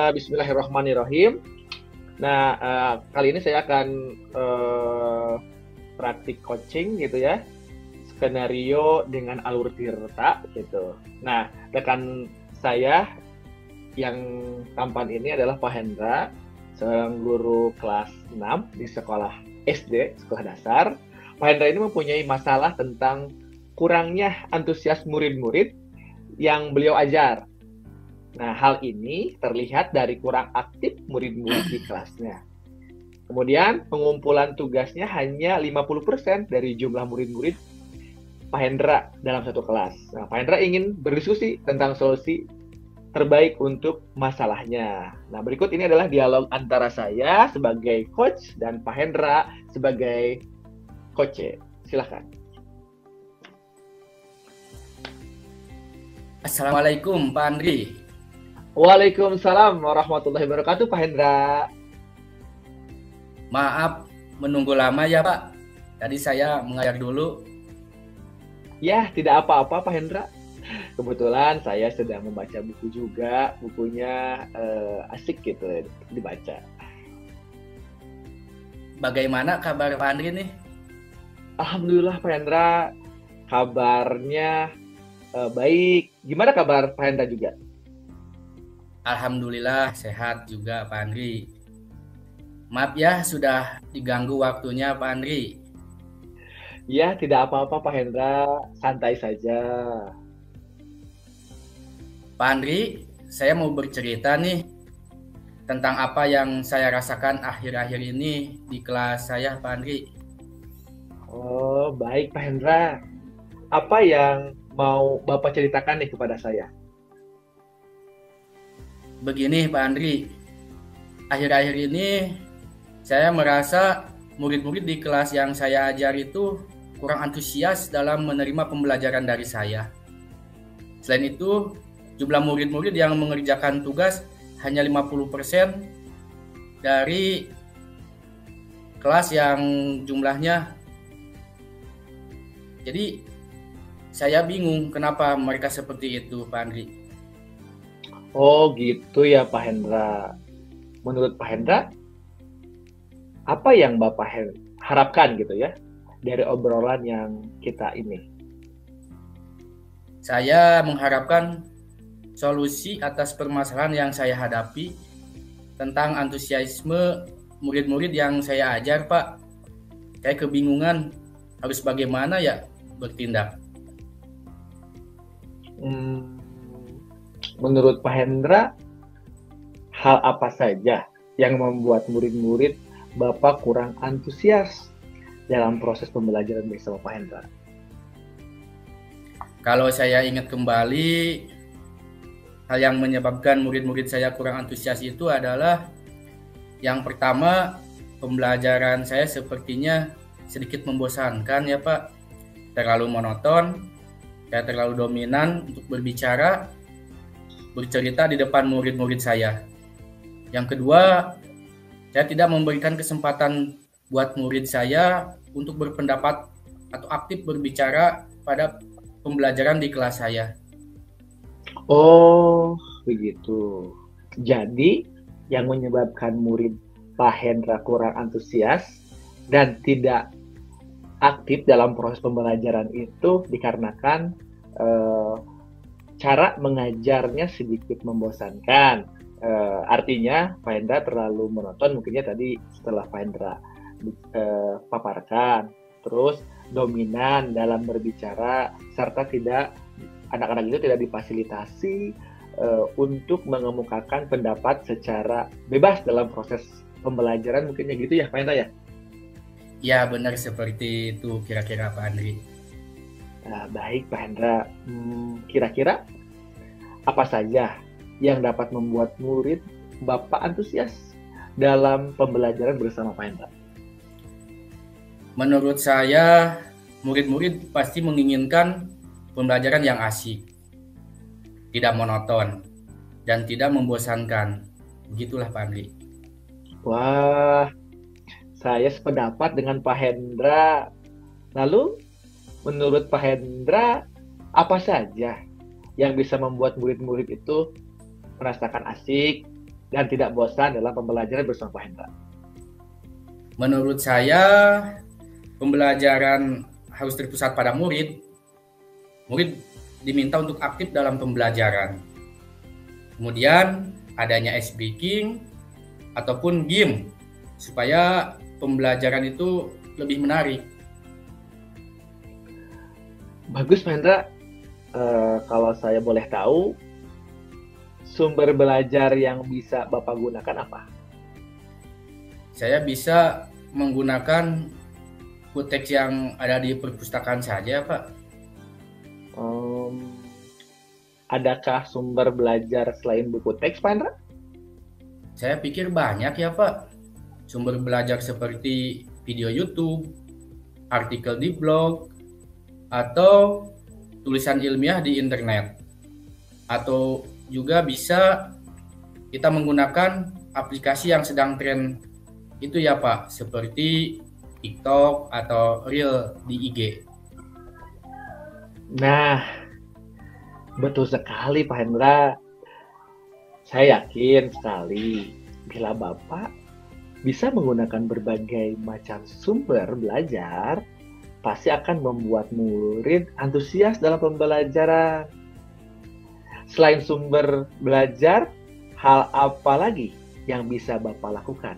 Bismillahirrahmanirrahim. Nah, kali ini saya akan praktik coaching gitu ya, skenario dengan alur Tirta gitu. Nah, rekan saya yang tampan ini adalah Pak Hendra, seorang guru kelas 6 di sekolah SD, sekolah dasar. Pak Hendra ini mempunyai masalah tentang kurangnya antusias murid-murid yang beliau ajar. Nah, hal ini terlihat dari kurang aktif murid-murid di kelasnya. Kemudian, pengumpulan tugasnya hanya 50% dari jumlah murid-murid Pak Hendra dalam satu kelas. Nah, Pak Hendra ingin berdiskusi tentang solusi terbaik untuk masalahnya. Nah, berikut ini adalah dialog antara saya sebagai coach dan Pak Hendra sebagai coach. Silahkan. Assalamualaikum, Pak Andri. Waalaikumsalam warahmatullahi wabarakatuh, Pak Hendra. Maaf menunggu lama ya, Pak. Tadi saya mengajar dulu. Ya, tidak apa-apa, Pak Hendra. Kebetulan saya sedang membaca buku juga. Bukunya asik gitu dibaca. Bagaimana kabar Pak Andri nih? Alhamdulillah, Pak Hendra. Kabarnya baik. Gimana kabar Pak Hendra juga? Alhamdulillah sehat juga Pak Andri. Maaf ya sudah diganggu waktunya Pak Andri. Ya, tidak apa-apa Pak Hendra, santai saja. Pak Andri, saya mau bercerita nih tentang apa yang saya rasakan akhir-akhir ini di kelas saya Pak Andri. Oh, baik Pak Hendra. Apa yang mau Bapak ceritakan nih kepada saya? Begini Pak Andri, akhir-akhir ini saya merasa murid-murid di kelas yang saya ajar itu kurang antusias dalam menerima pembelajaran dari saya. Selain itu, jumlah murid-murid yang mengerjakan tugas hanya 50% dari kelas yang jumlahnya. Jadi, saya bingung kenapa mereka seperti itu, Pak Andri. Oh gitu ya Pak Hendra. Menurut Pak Hendra, apa yang Bapak harapkan gitu ya dari obrolan yang kita ini? Saya mengharapkan solusi atas permasalahan yang saya hadapi tentang antusiasme murid-murid yang saya ajar, Pak. Saya kebingungan harus bagaimana ya bertindak. Menurut Pak Hendra, hal apa saja yang membuat murid-murid Bapak kurang antusias dalam proses pembelajaran bersama Pak Hendra? Kalau saya ingat kembali, hal yang menyebabkan murid-murid saya kurang antusias itu adalah yang pertama, pembelajaran saya sepertinya sedikit membosankan ya Pak. Terlalu monoton, saya terlalu dominan untuk berbicara, bercerita di depan murid-murid saya. Yang kedua, saya tidak memberikan kesempatan buat murid saya untuk berpendapat atau aktif berbicara pada pembelajaran di kelas saya. Oh, begitu. Jadi, yang menyebabkan murid Pak Hendra kurang antusias dan tidak aktif dalam proses pembelajaran itu dikarenakan eh, cara mengajarnya sedikit membosankan. Artinya Pak Hendra terlalu monoton, mungkinnya tadi setelah Pak Hendra paparkan, terus dominan dalam berbicara, serta tidak anak-anak itu tidak difasilitasi untuk mengemukakan pendapat secara bebas dalam proses pembelajaran, mungkinnya gitu ya Pak Hendra ya? Ya, benar seperti itu kira-kira Pak Andri. Nah, baik Pak Hendra, kira-kira apa saja yang dapat membuat murid Bapak antusias dalam pembelajaran bersama Pak Hendra? Menurut saya, murid-murid pasti menginginkan pembelajaran yang asik, tidak monoton, dan tidak membosankan. Begitulah Pak Andri. Wah, saya sependapat dengan Pak Hendra. Lalu, menurut Pak Hendra, apa saja yang bisa membuat murid-murid itu merasakan asik dan tidak bosan dalam pembelajaran bersama Pak Hendra? Menurut saya, pembelajaran harus terpusat pada murid. Murid diminta untuk aktif dalam pembelajaran. Kemudian, adanya ice breaking ataupun game supaya pembelajaran itu lebih menarik. Bagus Pak Hendra. Kalau saya boleh tahu, sumber belajar yang bisa Bapak gunakan apa? Saya bisa menggunakan teks yang ada di perpustakaan saja, Pak. Adakah sumber belajar selain buku teks, Pak Hendra? Saya pikir banyak ya, Pak. Sumber belajar seperti video YouTube, artikel di blog, atau tulisan ilmiah di internet. Atau juga bisa kita menggunakan aplikasi yang sedang tren itu ya Pak, seperti TikTok atau Reel di IG. Nah, betul sekali Pak Hendra. Saya yakin sekali bila Bapak bisa menggunakan berbagai macam sumber belajar, pasti akan membuat murid antusias dalam pembelajaran. Selain sumber belajar, hal apa lagi yang bisa Bapak lakukan?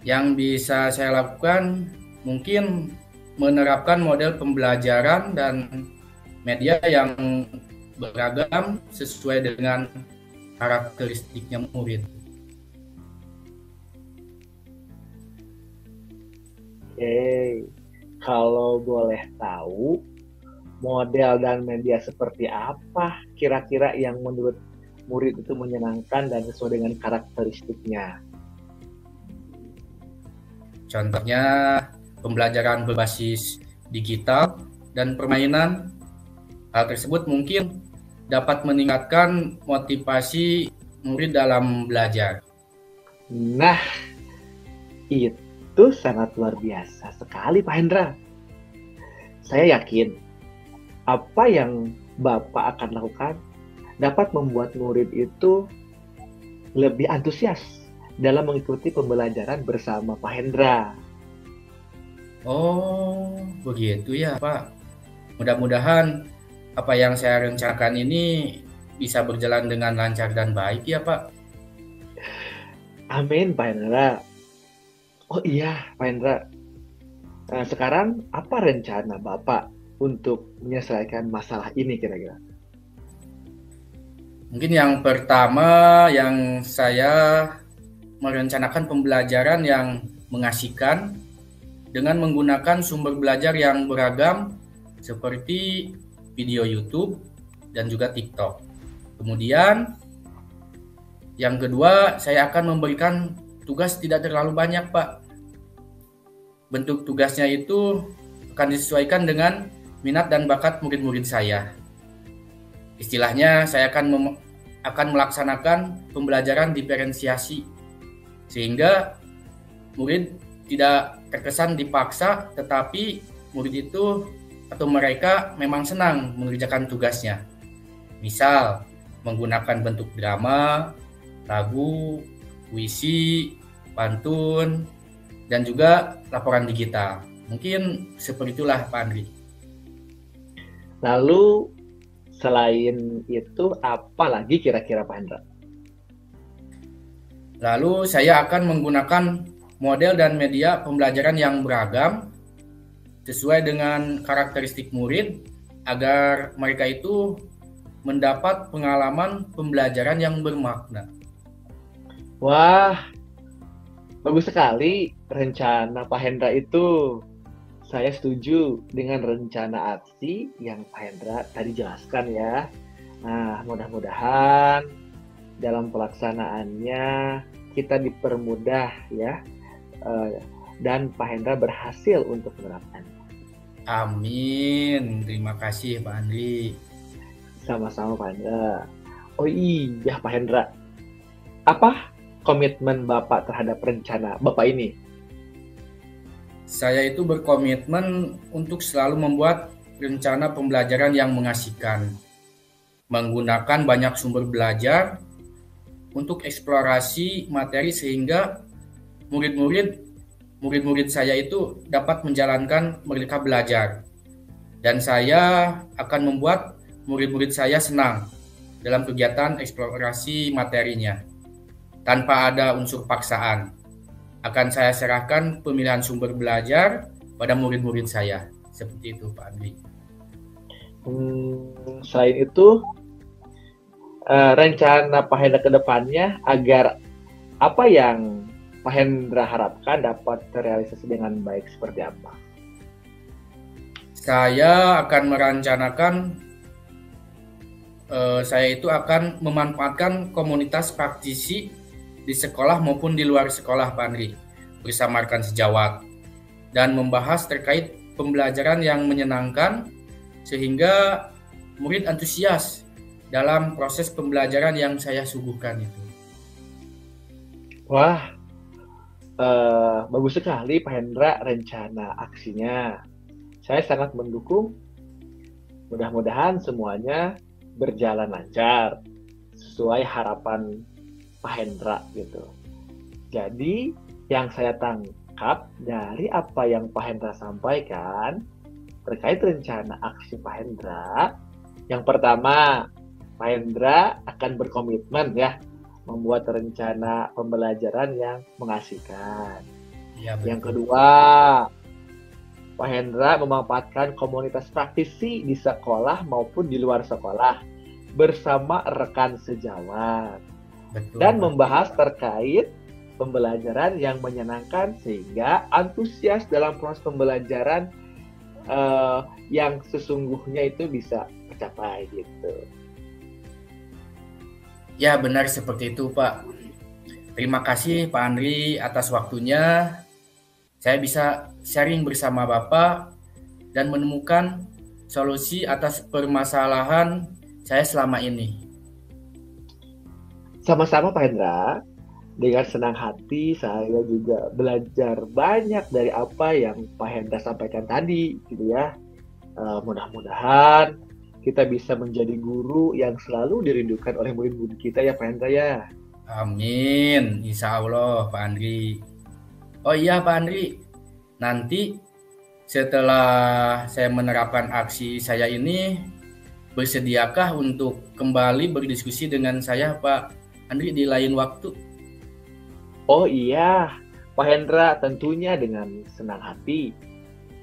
Yang bisa saya lakukan mungkin menerapkan model pembelajaran dan media yang beragam sesuai dengan karakteristiknya murid. Oke, kalau boleh tahu, model dan media seperti apa kira-kira yang menurut murid itu menyenangkan dan sesuai dengan karakteristiknya? Contohnya pembelajaran berbasis digital dan permainan. Hal tersebut mungkin dapat meningkatkan motivasi murid dalam belajar. Nah, itu sangat luar biasa sekali Pak Hendra. Saya yakin apa yang Bapak akan lakukan dapat membuat murid itu lebih antusias dalam mengikuti pembelajaran bersama Pak Hendra. Oh, begitu ya Pak. Mudah-mudahan apa yang saya rencanakan ini bisa berjalan dengan lancar dan baik ya Pak. Amin Pak Hendra. Oh iya Pak Hendra, sekarang apa rencana Bapak untuk menyelesaikan masalah ini kira-kira? Mungkin yang pertama yang saya merencanakan pembelajaran yang mengasihkan dengan menggunakan sumber belajar yang beragam seperti video YouTube dan juga TikTok. Kemudian yang kedua, saya akan memberikan tugas tidak terlalu banyak, Pak. Bentuk tugasnya itu akan disesuaikan dengan minat dan bakat murid-murid saya. Istilahnya, saya akan akan melaksanakan pembelajaran diferensiasi sehingga murid tidak terkesan dipaksa, tetapi murid itu atau mereka memang senang mengerjakan tugasnya. Misal, menggunakan bentuk drama, lagu, puisi, pantun, dan juga laporan digital. Mungkin seperti itulah Pak Andri. Lalu selain itu apa lagi kira-kira Pak Hendra? Lalu saya akan menggunakan model dan media pembelajaran yang beragam sesuai dengan karakteristik murid agar mereka itu mendapat pengalaman pembelajaran yang bermakna. Wah, bagus sekali rencana Pak Hendra itu. Saya setuju dengan rencana aksi yang Pak Hendra tadi jelaskan ya. Nah, mudah-mudahan dalam pelaksanaannya kita dipermudah ya, dan Pak Hendra berhasil untuk menerapkannya. Amin. Terima kasih Pak Andri. Sama-sama Pak Hendra. Oh iya Pak Hendra, apa komitmen Bapak terhadap rencana Bapak ini? Saya itu berkomitmen untuk selalu membuat rencana pembelajaran yang mengasihkan, menggunakan banyak sumber belajar untuk eksplorasi materi sehingga murid-murid saya itu dapat menjalankan merdeka belajar. Dan saya akan membuat murid-murid saya senang dalam kegiatan eksplorasi materinya tanpa ada unsur paksaan. Akan saya serahkan pemilihan sumber belajar pada murid-murid saya. Seperti itu Pak Andri. Selain itu, rencana Pak Hendra ke depannya agar apa yang Pak Hendra harapkan dapat terrealisasi dengan baik seperti apa? Saya akan merencanakan, saya itu akan memanfaatkan komunitas praktisi di sekolah maupun di luar sekolah Pak Andri, bersama rekan sejawat, dan membahas terkait pembelajaran yang menyenangkan sehingga murid antusias dalam proses pembelajaran yang saya suguhkan itu. Wah, bagus sekali Pak Hendra rencana aksinya. Saya sangat mendukung. Mudah-mudahan semuanya berjalan lancar sesuai harapan Pak Hendra gitu. Jadi yang saya tangkap dari apa yang Pak Hendra sampaikan terkait rencana aksi Pak Hendra, yang pertama Pak Hendra akan berkomitmen ya membuat rencana pembelajaran yang mengasihkan. Ya, yang kedua, Pak Hendra memanfaatkan komunitas praktisi di sekolah maupun di luar sekolah bersama rekan sejawat. betul. Dan membahas terkait pembelajaran yang menyenangkan sehingga antusias dalam proses pembelajaran yang sesungguhnya itu bisa tercapai gitu. Ya, benar seperti itu Pak. Terima kasih Pak Andri atas waktunya. Saya bisa sharing bersama Bapak dan menemukan solusi atas permasalahan saya selama ini. Sama-sama Pak Hendra, dengan senang hati saya juga belajar banyak dari apa yang Pak Hendra sampaikan tadi gitu ya. Mudah-mudahan kita bisa menjadi guru yang selalu dirindukan oleh murid-murid kita ya Pak Hendra ya. Amin, insya Allah Pak Andri. Oh iya Pak Andri, nanti setelah saya menerapkan aksi saya ini, bersediakah untuk kembali berdiskusi dengan saya Pak Andri di lain waktu? Oh iya, Pak Hendra, tentunya dengan senang hati.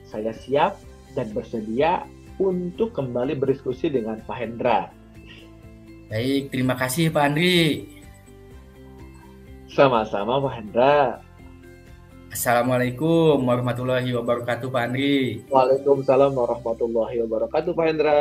Saya siap dan bersedia untuk kembali berdiskusi dengan Pak Hendra. Baik, terima kasih Pak Andri. Sama-sama Pak Hendra. Assalamualaikum warahmatullahi wabarakatuh Pak Andri. Waalaikumsalam warahmatullahi wabarakatuh Pak Hendra.